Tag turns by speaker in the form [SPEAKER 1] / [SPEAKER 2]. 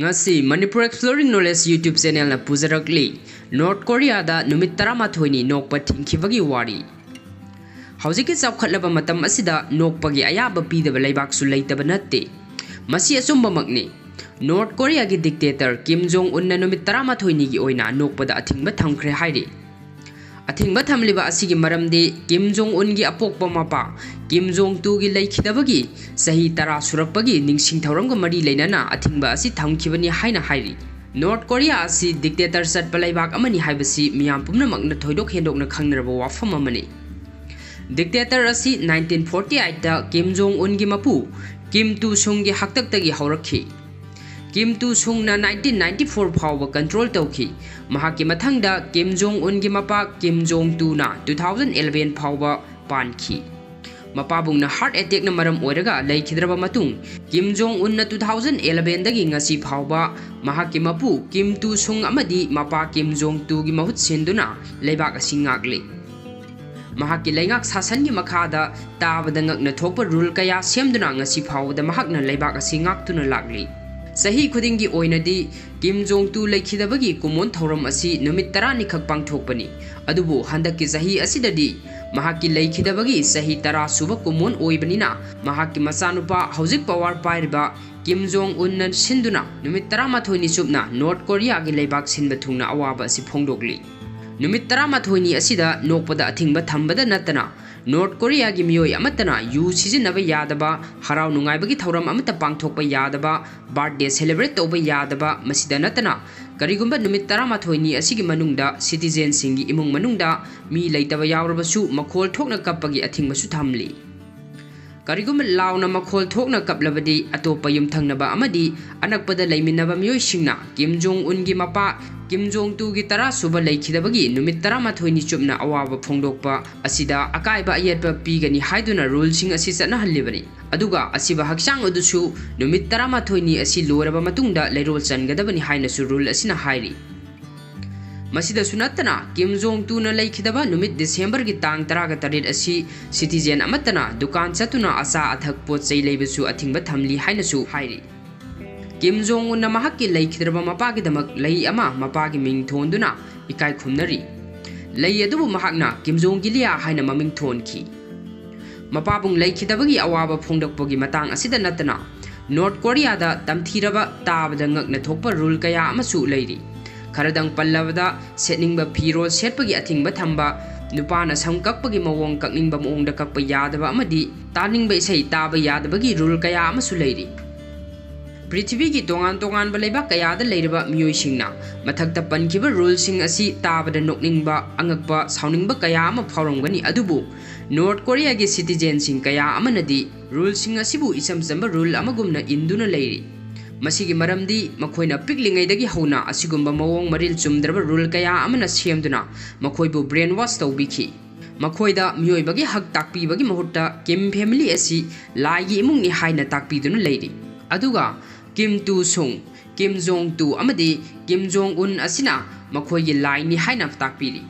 [SPEAKER 1] ngasi Manipur Exploring Knowledge YouTube channel na pujarakli North Korea da numit 13 ni nokpa thingkhibagi wari haujiki chawkhatlaba matam asida nokpagi ayaba pidaba laibak su leitaba natte masi asumba makni North Korea gi dictator Kim Jong Un na numit 13 ni gi oina nokpada athingba thamkhre hairi athingba thamliba asigi maramdi Kim Jong Un gi apokpa mapa Kim Jong Tu gi leikhidabagi sahi 10 surakpagi ningsing thauramga mari leinana athingba asi thamkhibani haina hairi North Korea asi dictator satpa laibak amani haibasi miyam pumnamakna thoidok hendokna khangnaraba wafam amani dictator asi 1948 da Kim Jong Un gi mapu Kim Tu Sung gi haktaktagi haurakhi Kim Tu Sung na 1994 phawba control tawki mahaki mathangda Kim Jong Un gi mapa Kim Jong Tu na 2011 phawba pankhi mapabung na heart attack na maram oiraga leikidraba matung Kim Jong Un na 2011 dagi ngasi phawba mahaki mapu Kim Tu Sung amadi mapa Kim Jong Tu gi mahut senduna leibak asingakli mahaki leingak sasan gi makhada tabada ngakna thokpa rule kaya semduna ngasi phawda mahakna leibak asingaktuna lakli sahi khudingi oinadi Kim Jong Tu leikhidabagi kumon thoram asi numit 10 ni khak pangthokpani adubu handaki sahi asidadi mahaki leikhidabagi sahi 10 suba kumon oibanina mahaki masanupa haujik power pairiba Kim Jong Un na sinduna numit 13 ni subna North Korea gi leibak sinba thungna awaba asi phongdokli numit 13 ni asida nokpada athingba thambada natana North Korea gi miyoi amatana yu sizinaba yadaba harau nungaibagi thauram amata pangthokpa yadaba birthday celebrate toba yadaba masida natana karigumba numit 13 ni asigi manungda citizen singi imung manungda mi leitaba yawrabasu makhol thokna kappagi athingbasu thamli karigumba launa makhol thokna kaplabadi atopa yumthangnaba amadi anakpada leiminaba miyoi singna Kim Jong Un gi mapa Kim Jong Tu gi 10 suba leikhidabagi numit 13 ni chupna awaba phongdokpa asida akaiba ayetpa pigani haiduna rule sing asi chana hallibani aduga asiba hakchang adusu numit 13 ni asi loraba matungda leirol changadabani hainasu rule asina hairi masida sunatana Kim Jong Tu na leikhidaba numit December gi tang 13 asi citizen amatana dukan chatuna asa athak pot chei leibasu athingba thamli hainasu hairi Kim Jong Un na mahakki leikhidaba mapagi damak lei ama mapagi ming thonduna ikai khumnari lei adubu mahakna Kim Jong Gilia haina maming thonki mapabung leikhidabagi awaba phongdakpogi matang asida natana North Korea da tamthiraba tabada ngakna thokpa rule kaya amasu leiri kharadang pallabada setningba phiro setpagi athingba thamba nupana samkakpagi mawong kakningba mawongda kakpa yadaba amadi taningba isai taba yadabagi rule kaya amasu leiri Prithvi ki tongan balaiba kaya da leiraba miyoi singna mathakta pankhiba rule sing asi tabada nokningba angakba sauningba kaya ama phawrangani adubu North Korea gi citizen sing kaya amanadi rule sing asibu isam samba rule amagumna induna leiri masigi maramdi makhoina piklingaidagi hauna asigumba mawong maril chumdraba rule kaya amana semduna makhoibu brainwash tawbikhi makhoida miyoibagi hak takpibagi mahutta Kim family asi laigi imungni haina takpiduna leiri aduga Kim Tu Sung Kim Jong Tu amadi Kim Jong Un asina makhoigi lai ni haina takpiri